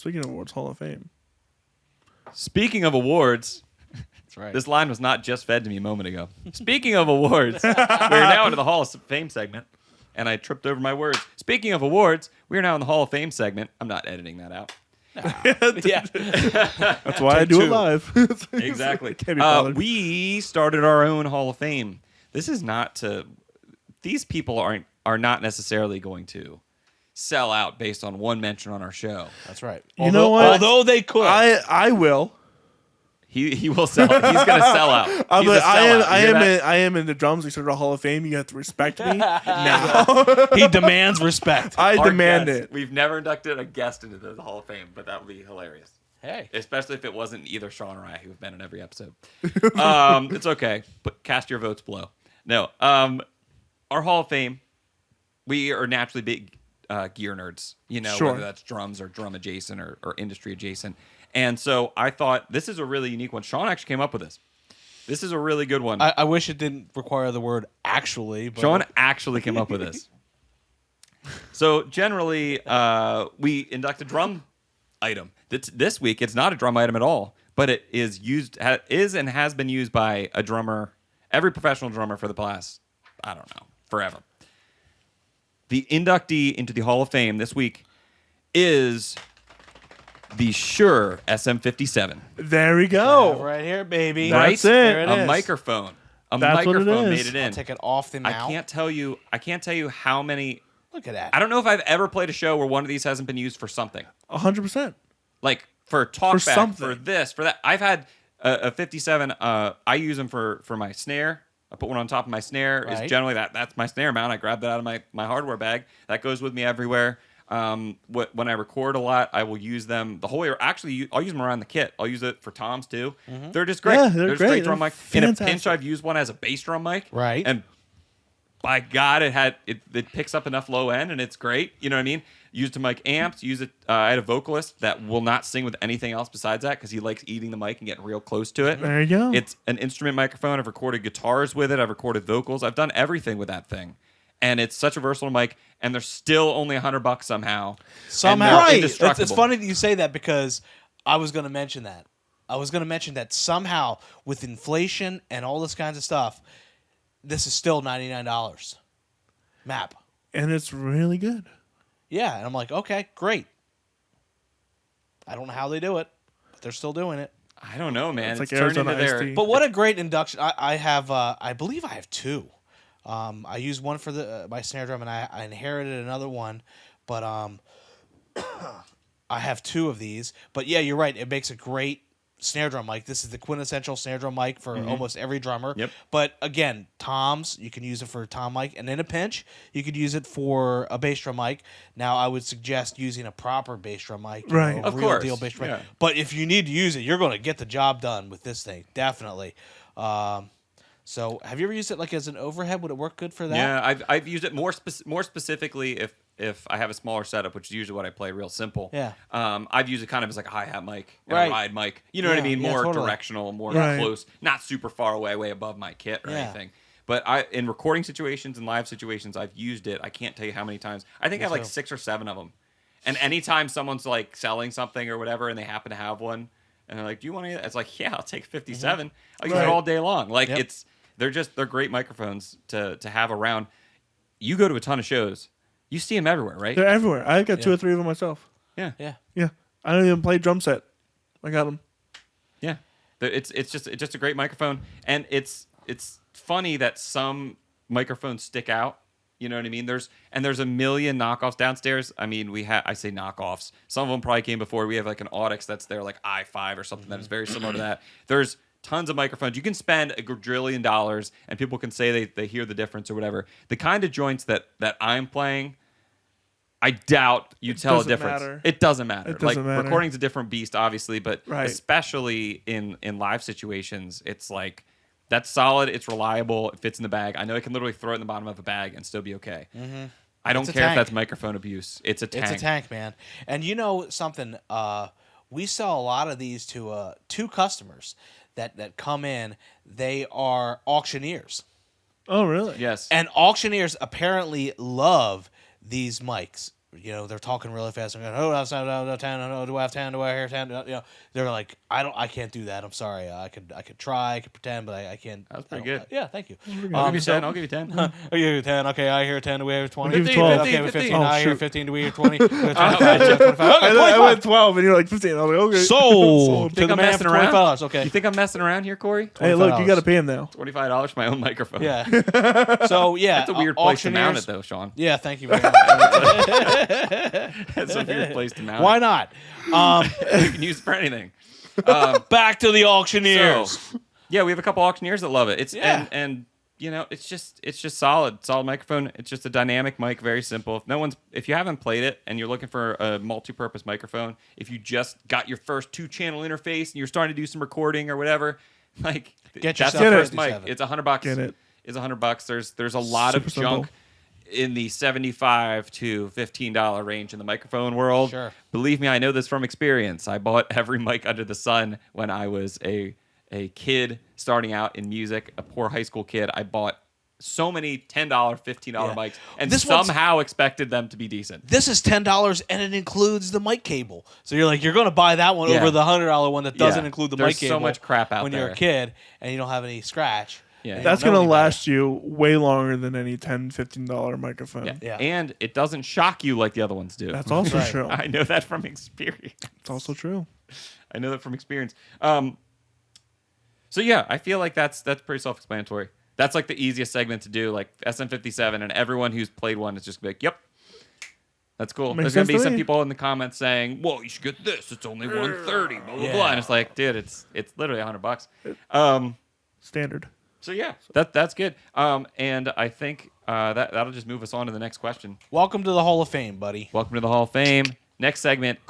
Speaking of awards, Hall of Fame. Speaking of awards, That's right. this line was not just fed to me a moment ago. Speaking of awards, we're now into the Hall of Fame segment, and I tripped over my words. Speaking of awards, we're now in the Hall of Fame segment. I'm not editing that out. Yeah. That's why I do it live. Exactly. Can't be bothered. We started our own Hall of Fame. This is not to. These people are not necessarily going to sell out based on one mention on our show. That's right. You know what? Although they could. I will. He will sell. He's going to sell out. I'm He's a like, sellout. You hear that? I am in the drums. We started a Hall of Fame. You have to respect me now. He demands respect. I Our demand guest. it. We've never inducted a guest into the Hall of Fame, but that would be hilarious. Hey. Especially if it wasn't either Sean or I who have been in every episode. It's okay. But cast your votes below. No. Our Hall of Fame, we are naturally big gear nerds. You know, Sure. whether that's drums or drum adjacent or industry adjacent. And so I thought this is a really unique one. Sean actually came up with this. This is a really good one. I wish it didn't require the word actually. But Sean actually came up with this. So generally, we induct a drum item. This week, it's not a drum item at all, but it is and has been used by a drummer, every professional drummer for the past, I don't know, forever. The inductee into the Hall of Fame this week is the Shure SM57. There we go. right here, baby. That's Right? it. There it A is. microphone. That's what it microphone is. made it in. I'll take it off the mount. I can't tell you how many. Look at that. I don't know if I've ever played a show where one of these hasn't been used for something. 100%. Like for talkback, for something. this, for that. I've had a 57. I use them for my snare. I put one on top of my snare. Right. Is generally that's my snare mount. I grab that out of my hardware bag. That goes with me everywhere. When I record a lot, I will use them the whole way. Actually, I'll use them around the kit. I'll use it for toms too. They're just great. Yeah, they're just great. drum They're mic. In a pinch, fantastic. I've used one as a bass drum mic. Right. And by God, it picks up enough low end and it's great. You know what I mean? Used to mic amps. Use it. I had a vocalist that will not sing with anything else besides that because he likes eating the mic and getting real close to it. There you go. It's an instrument microphone. I've recorded guitars with it. I've recorded vocals. I've done everything with that thing. And it's such a versatile mic, and they're still only $100 somehow. Somehow. And they're Right. indestructible. It's funny that you say that because I was going to mention that. I was going to mention that somehow with inflation and all this kinds of stuff, this is still $99. Map. And it's really good. Yeah, and I'm like, okay, great. I don't know how they do it, but they're still doing it. I don't know, man. It's It's like turned Arizona into iced their. tea. But what a great induction! I have, I believe I have two. I used one for my snare drum, and I inherited another one, but I have two of these. But yeah, you're right. It makes a great snare drum mic. This is the quintessential snare drum mic for almost every drummer. Yep. But again, toms, you can use it for a tom mic, and in a pinch, you could use it for a bass drum mic. Now, I would suggest using a proper bass drum mic, Right. a Of real course, deal bass drum mic. yeah. But if you need to use it, you're going to get the job done with this thing, definitely. So, have you ever used it like as an overhead? Would it work good for that? Yeah, I've used it more specifically if I have a smaller setup, which is usually what I play, real simple. Yeah. I've used it kind of as like a hi-hat mic and Right. a ride mic. You know what I Yeah, mean? yeah, More totally. directional, more Right. close, not super far away, way above my kit or Yeah. anything. But in recording situations and live situations, I've used it. I can't tell you how many times. I think I have like too. 6 or 7 of them. And anytime someone's like selling something or whatever, and they happen to have one, and they're like, "Do you want to?" It's like, "Yeah, I'll take 57. I'll use Right. it all day long." Like Yep. they're great microphones to have around. You go to a ton of shows, you see them everywhere, right? They're everywhere. I got 2 Yeah. or 3 of them myself. Yeah, Yeah. Yeah. I don't even play drum set. I got them. yeah. It's just a great microphone, and it's funny that some microphones stick out. You know what I mean? There's a million knockoffs downstairs. I mean, I say knockoffs. Some of them probably came before. We have like an Audix that's there, like i5 or something that is very similar to that. There's tons of microphones. You can spend $1 quadrillion, and people can say they hear the difference or whatever. The kind of joints that I'm playing, I doubt you tell a doesn't difference. matter. It doesn't matter. It doesn't matter. Recording's a different beast, obviously, but Right. especially in live situations, it's like that's solid. It's reliable. It fits in the bag. I know I can literally throw it in the bottom of a bag and still be okay. I don't It's a care if tank. that's microphone abuse. It's a tank. It's a tank, man. And you know something? We sell a lot of these to 2 customers that come in. They are auctioneers. Oh, really? Yes. And auctioneers apparently love these mics. they're talking really fast. And going, oh, that's not 10. Oh, do I have 10? Do I hear 10? They're like, I can't do that. I'm sorry. I could try. I could pretend, but I can't. That was pretty good. Yeah, thank you. I'll give you 10. I'll give you 10. I'll give you 10. Okay, I hear 10. Do we hear 20? I'll give you 12. Okay, 15, 15. 15. I hear shoot. 15. Do we hear 20? We hear 25. I, 25. Okay, 25. went 12, and you're like 15. I was like, okay. Sold to Think the I'm man messing for around? $25. Okay. You think I'm messing around here, Corey? Hey, look, you $25. got to pay him now. $25 for my own microphone. Yeah. So yeah, That's a weird place to mount it, auctioneers- though, Sean. Yeah, thank you very much. That's a weird place to mount it. Why not? You can use it for anything. Back to the auctioneers. So, yeah, we have a couple auctioneers that love it. It's Yeah. and it's just solid microphone. It's just a dynamic mic, very simple. If you haven't played it and you're looking for a multi-purpose microphone, if you just got your first 2-channel interface and you're starting to do some recording or whatever, like Get that's yourself the a first mic. 57. It's $100. Get it. It's $100. There's a lot Super of simple. junk in the $75 to $15 range in the microphone world. Sure. Believe me, I know this from experience. I bought every mic under the sun when I was a kid starting out in music, a poor high school kid. I bought so many $10, $15 Yeah. mics and This one's- somehow expected them to be decent. This is $10 and it includes the mic cable. So you're going to buy that one Yeah. over the $100 one that doesn't Yeah. include the There's mic so cable. much crap out when you're there. a kid and you don't have any scratch. Yeah. and you That's don't know going to anybody. last you way longer than any $10, $15 microphone. Yeah. Yeah. And it doesn't shock you like the other ones do. That's also Right. true. I know that from experience. It's also true. I know that from experience. So yeah, I feel like that's pretty self-explanatory. That's like the easiest segment to do, like SM57, and everyone who's played one is just gonna be like, "Yep, that's cool." Makes There's gonna sense be to some me. people in the comments saying, "Whoa, you should get this. It's only 130." Blah blah Yeah. blah. And it's like, dude, it's literally $100. Standard. So yeah, that's good. And I think that'll just move us on to the next question. Welcome to the Hall of Fame, buddy. Welcome to the Hall of Fame. Next segment,